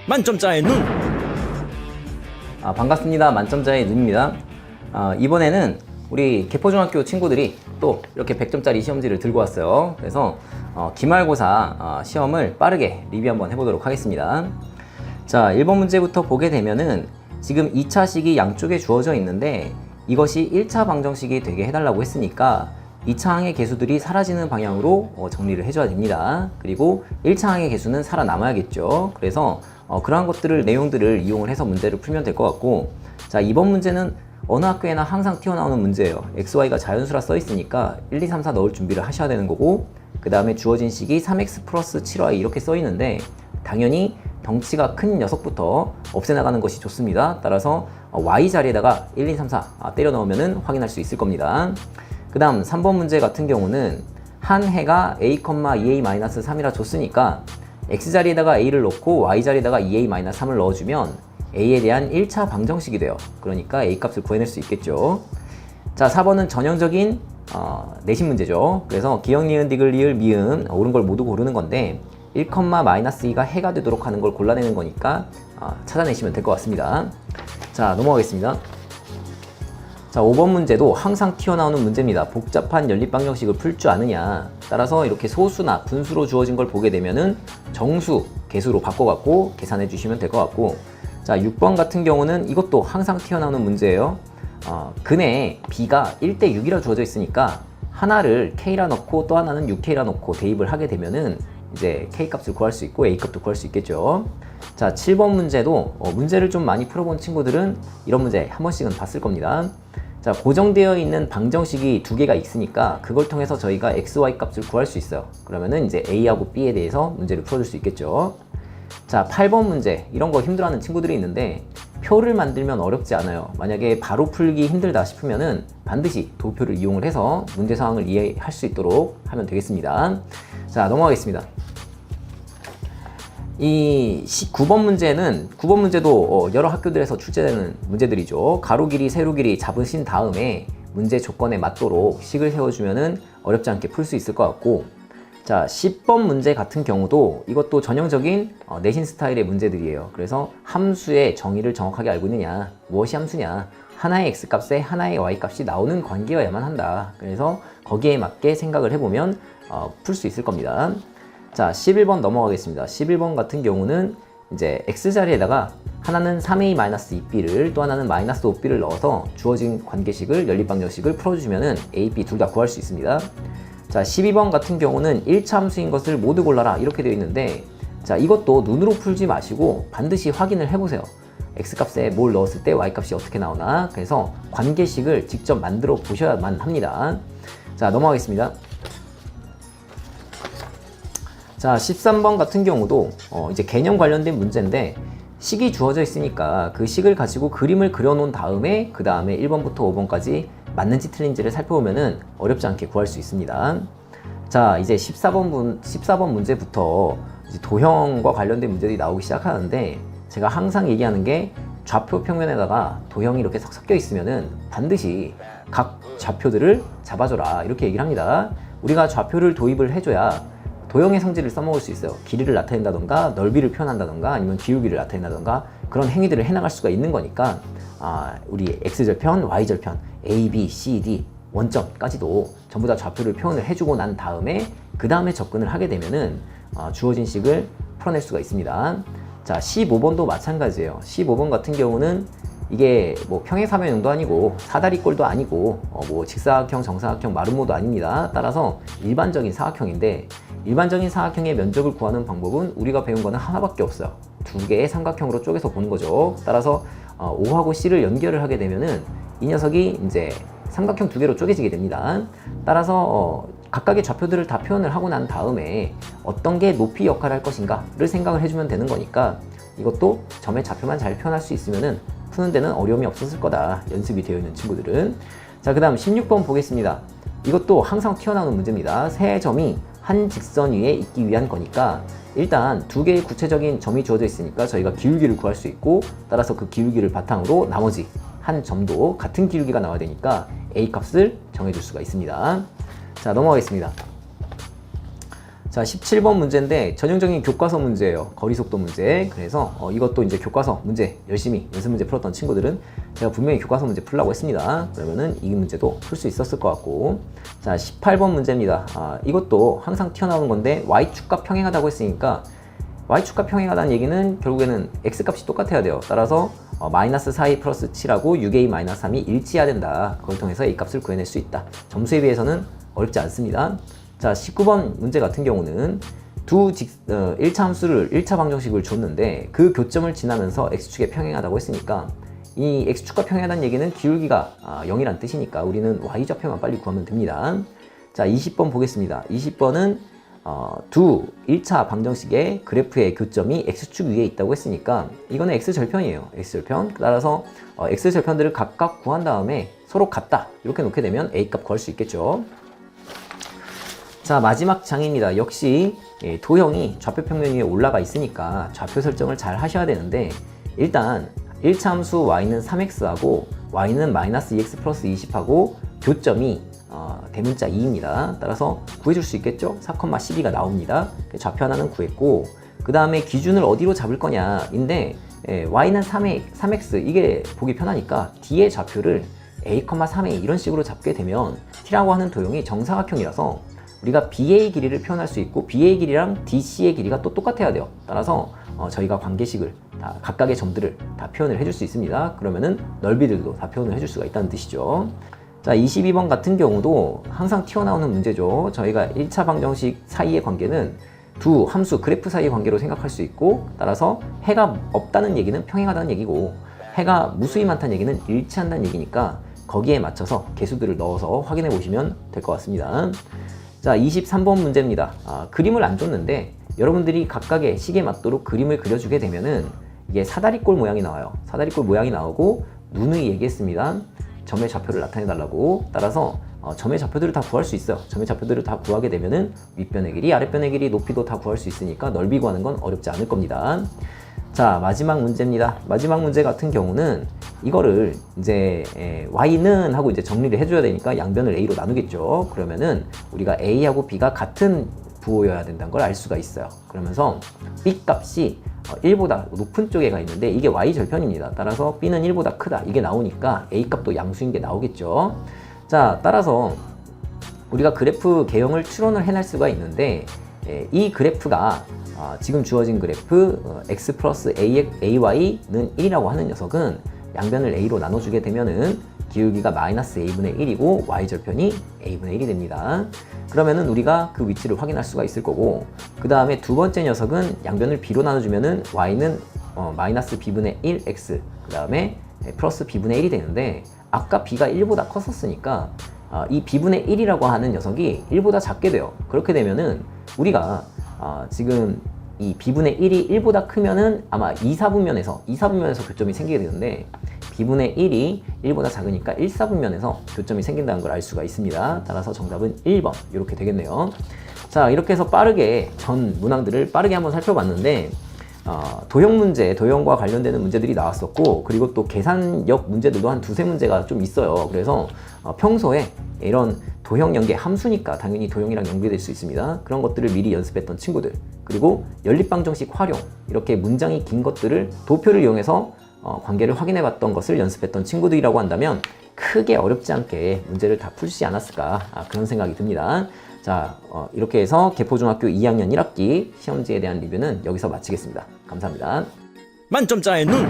만점자의 눈. 반갑습니다. 만점자의 눈입니다. 이번에는 우리 개포중학교 친구들이 또 이렇게 100점짜리 시험지를 들고 왔어요. 그래서 기말고사 시험을 빠르게 리뷰 한번 해보도록 하겠습니다. 자, 1번 문제부터 보게 되면은 지금 2차식이 양쪽에 주어져 있는데 이것이 1차 방정식이 되게 해달라고 했으니까 2차 항의 개수들이 사라지는 방향으로 정리를 해줘야 됩니다. 그리고 1차 항의 개수는 살아남아야겠죠. 그래서 그러한 것들을 내용들을 이용을 해서 문제를 풀면 될 것 같고, 자, 이번 문제는 어느 학교에나 항상 튀어나오는 문제예요. XY가 자연수라 써 있으니까 1, 2, 3, 4 넣을 준비를 하셔야 되는 거고, 그 다음에 주어진 식이 3x 플러스 7y 이렇게 써 있는데 당연히 덩치가 큰 녀석부터 없애나가는 것이 좋습니다. 따라서 y 자리에다가 1, 2, 3, 4 때려 넣으면 확인할 수 있을 겁니다. 그 다음 3번 문제 같은 경우는 한 해가 a, 2a-3이라 줬으니까 x 자리에다가 a를 넣고 y 자리에다가 2a-3을 넣어주면 a에 대한 1차 방정식이 돼요. 그러니까 a 값을 구해낼 수 있겠죠. 자, 4번은 전형적인 내신 문제죠. 그래서 기역, 니은, 디귿, 리을, 미음 옳은 걸 모두 고르는 건데 1,-2가 해가 되도록 하는 걸 골라내는 거니까 찾아내시면 될 것 같습니다. 자, 넘어가겠습니다. 자, 5번 문제도 항상 튀어나오는 문제입니다. 복잡한 연립방정식을 풀 줄 아느냐. 따라서 이렇게 소수나 분수로 주어진 걸 보게 되면은 정수, 개수로 바꿔갖고 계산해 주시면 될 것 같고, 자, 6번 같은 경우는 이것도 항상 튀어나오는 문제예요. 근에 b가 1:6이라 주어져 있으니까 하나를 k라 넣고 또 하나는 6k라 넣고 대입을 하게 되면은 이제 k 값을 구할 수 있고 a 값도 구할 수 있겠죠. 자, 7번 문제도 문제를 좀 많이 풀어본 친구들은 이런 문제 한 번씩은 봤을 겁니다. 자, 고정되어 있는 방정식이 두 개가 있으니까 그걸 통해서 저희가 x, y 값을 구할 수 있어요. 그러면은 이제 a하고 b에 대해서 문제를 풀어줄 수 있겠죠. 자, 8번 문제, 이런 거 힘들어하는 친구들이 있는데 표를 만들면 어렵지 않아요. 만약에 바로 풀기 힘들다 싶으면은 반드시 도표를 이용을 해서 문제 상황을 이해할 수 있도록 하면 되겠습니다. 자, 넘어가겠습니다. 이 9번 문제는 9번 문제도 여러 학교들에서 출제되는 문제들이죠. 가로 길이, 세로 길이 잡으신 다음에 문제 조건에 맞도록 식을 세워주면은 어렵지 않게 풀 수 있을 것 같고, 자, 10번 문제 같은 경우도 이것도 전형적인 내신 스타일의 문제들이에요. 그래서 함수의 정의를 정확하게 알고 있느냐, 무엇이 함수냐, 하나의 x값에 하나의 y값이 나오는 관계여야만 한다. 그래서 거기에 맞게 생각을 해보면 풀 수 있을 겁니다. 자, 11번 넘어가겠습니다. 11번 같은 경우는 이제 x 자리에다가 하나는 3a-2b를 또 하나는 -5b를 넣어서 주어진 관계식을 연립방정식을 풀어주시면은 a, b 둘 다 구할 수 있습니다. 자, 12번 같은 경우는 1차 함수인 것을 모두 골라라 이렇게 되어 있는데, 자, 이것도 눈으로 풀지 마시고 반드시 확인을 해보세요. x값에 뭘 넣었을 때 y값이 어떻게 나오나. 그래서 관계식을 직접 만들어 보셔야만 합니다. 자, 넘어가겠습니다. 자, 13번 같은 경우도 이제 개념 관련된 문제인데 식이 주어져 있으니까 그 식을 가지고 그림을 그려놓은 다음에 그 다음에 1번부터 5번까지 맞는지 틀린지를 살펴보면은 어렵지 않게 구할 수 있습니다. 자, 이제 14번 문제부터 이제 도형과 관련된 문제들이 나오기 시작하는데, 제가 항상 얘기하는 게 좌표 평면에다가 도형이 이렇게 섞여 있으면은 반드시 각 좌표들을 잡아줘라 이렇게 얘기를 합니다. 우리가 좌표를 도입을 해줘야 도형의 성질을 써먹을 수 있어요. 길이를 나타낸다던가 넓이를 표현한다던가 아니면 기울기를 나타낸다던가 그런 행위들을 해나갈 수가 있는 거니까 우리 x절편, y절편, a, b, c, d 원점까지도 전부 다 좌표를 표현을 해주고 난 다음에 그 다음에 접근을 하게 되면은 주어진 식을 풀어낼 수가 있습니다. 자, 15번도 마찬가지예요. 15번 같은 경우는 이게 뭐 평행사변형도 아니고 사다리꼴도 아니고 뭐 직사각형, 정사각형, 마름모도 아닙니다. 따라서 일반적인 사각형인데, 일반적인 사각형의 면적을 구하는 방법은 우리가 배운 거는 하나밖에 없어요. 두 개의 삼각형으로 쪼개서 보는 거죠. 따라서 O하고 C를 연결을 하게 되면은 이 녀석이 이제 삼각형 두 개로 쪼개지게 됩니다. 따라서 각각의 좌표들을 다 표현을 하고 난 다음에 어떤 게 높이 역할을 할 것인가를 생각을 해주면 되는 거니까 이것도 점의 좌표만 잘 표현할 수 있으면은 푸는 데는 어려움이 없었을 거다. 연습이 되어 있는 친구들은. 자, 그 다음 16번 보겠습니다. 이것도 항상 튀어나오는 문제입니다. 세 점이 한 직선 위에 있기 위한 거니까 일단 두 개의 구체적인 점이 주어져 있으니까 저희가 기울기를 구할 수 있고, 따라서 그 기울기를 바탕으로 나머지 한 점도 같은 기울기가 나와야 되니까 a 값을 정해줄 수가 있습니다. 자, 넘어가겠습니다. 자, 17번 문제인데 전형적인 교과서 문제예요. 거리속도 문제. 그래서 이것도 이제 교과서 문제 열심히 연습 문제 풀었던 친구들은 제가 분명히 교과서 문제 풀라고 했습니다. 그러면은 이 문제도 풀 수 있었을 것 같고. 자, 18번 문제입니다. 이것도 항상 튀어나오는 건데 y축과 평행하다고 했으니까 y축과 평행하다는 얘기는 결국에는 x값이 똑같아야 돼요. 따라서 마이너스 4a 플러스 7하고 6a 마이너스 3이 일치해야 된다. 그걸 통해서 a 값을 구해낼 수 있다. 점수에 비해서는 어렵지 않습니다. 자, 19번 문제 같은 경우는 1차 함수를 1차 방정식을 줬는데 그 교점을 지나면서 x축에 평행하다고 했으니까 이 x축과 평행하다는 얘기는 기울기가 0이란 뜻이니까 우리는 y좌표만 빨리 구하면 됩니다. 자, 20번 보겠습니다. 20번은 1차 방정식의 그래프의 교점이 x축 위에 있다고 했으니까 이거는 x절편이에요. x절편. 따라서 x절편들을 각각 구한 다음에 서로 같다 이렇게 놓게 되면 a값 구할 수 있겠죠. 자, 마지막 장입니다. 역시 도형이 좌표 평면 위에 올라가 있으니까 좌표 설정을 잘 하셔야 되는데 일단 1차 함수 y는 3x하고 y는 마이너스 2x 플러스 20하고 교점이 대문자 2입니다. 따라서 구해줄 수 있겠죠? 4,12가 나옵니다. 좌표 하나는 구했고 그 다음에 기준을 어디로 잡을 거냐 인데 y는 3x 이게 보기 편하니까 d의 좌표를 a,3a 이런 식으로 잡게 되면 t라고 하는 도형이 정사각형이라서 우리가 BA 길이를 표현할 수 있고 BA 길이랑 DC의 길이가 또 똑같아야 돼요. 따라서 저희가 관계식을 다 각각의 점들을 다 표현을 해줄 수 있습니다. 그러면은 넓이들도 다 표현을 해줄 수가 있다는 뜻이죠. 자, 22번 같은 경우도 항상 튀어나오는 문제죠. 저희가 1차 방정식 사이의 관계는 두 함수 그래프 사이의 관계로 생각할 수 있고 따라서 해가 없다는 얘기는 평행하다는 얘기고 해가 무수히 많다는 얘기는 일치한다는 얘기니까 거기에 맞춰서 개수들을 넣어서 확인해 보시면 될 것 같습니다. 자, 23번 문제입니다. 그림을 안 줬는데 여러분들이 각각의 식에 맞도록 그림을 그려주게 되면은 이게 사다리꼴 모양이 나와요. 사다리꼴 모양이 나오고 누누이 얘기했습니다. 점의 좌표를 나타내 달라고. 따라서 점의 좌표들을 다 구할 수 있어요. 점의 좌표들을 다 구하게 되면은 윗변의 길이, 아랫변의 길이, 높이도 다 구할 수 있으니까 넓이 구하는 건 어렵지 않을 겁니다. 자, 마지막 문제입니다. 마지막 문제 같은 경우는 이거를 이제 y는 하고 이제 정리를 해줘야 되니까 양변을 a로 나누겠죠. 그러면은 우리가 a하고 b가 같은 부호여야 된다는 걸 알 수가 있어요. 그러면서 b 값이 1보다 높은 쪽에 가 있는데 이게 y절편입니다. 따라서 b는 1보다 크다 이게 나오니까 a 값도 양수인 게 나오겠죠. 자, 따라서 우리가 그래프 개형을 추론을 해낼 수가 있는데 이 그래프가 지금 주어진 그래프 x 플러스 ay는 1이라고 하는 녀석은 양변을 a로 나눠주게 되면은 기울기가 마이너스 a분의 1이고 y절편이 a분의 1이 됩니다. 그러면은 우리가 그 위치를 확인할 수가 있을 거고 그 다음에 두 번째 녀석은 양변을 b로 나눠주면은 y는 마이너스 b분의 1x 그 다음에 플러스 b분의 1이 되는데 아까 b가 1보다 컸었으니까 이 b분의 1이라고 하는 녀석이 1보다 작게 돼요. 그렇게 되면은 우리가 지금 이 b분의 1이 1보다 크면은 아마 2사분면에서 교점이 생기게 되는데 b분의 1이 1보다 작으니까 1사분면에서 교점이 생긴다는 걸 알 수가 있습니다. 따라서 정답은 1번 이렇게 되겠네요. 자, 이렇게 해서 빠르게 전 문항들을 빠르게 한번 살펴봤는데 도형 문제, 도형과 관련되는 문제들이 나왔었고 그리고 또 계산력 문제들도 한 두세 문제가 좀 있어요. 그래서 평소에 이런 도형 연계 함수니까 당연히 도형이랑 연계될 수 있습니다. 그런 것들을 미리 연습했던 친구들 그리고 연립방정식 활용 이렇게 문장이 긴 것들을 도표를 이용해서 관계를 확인해 봤던 것을 연습했던 친구들이라고 한다면 크게 어렵지 않게 문제를 다 풀지 않았을까 그런 생각이 듭니다. 자, 이렇게 해서 개포중학교 2학년 1학기 시험지에 대한 리뷰는 여기서 마치겠습니다. 감사합니다. 만점자의 눈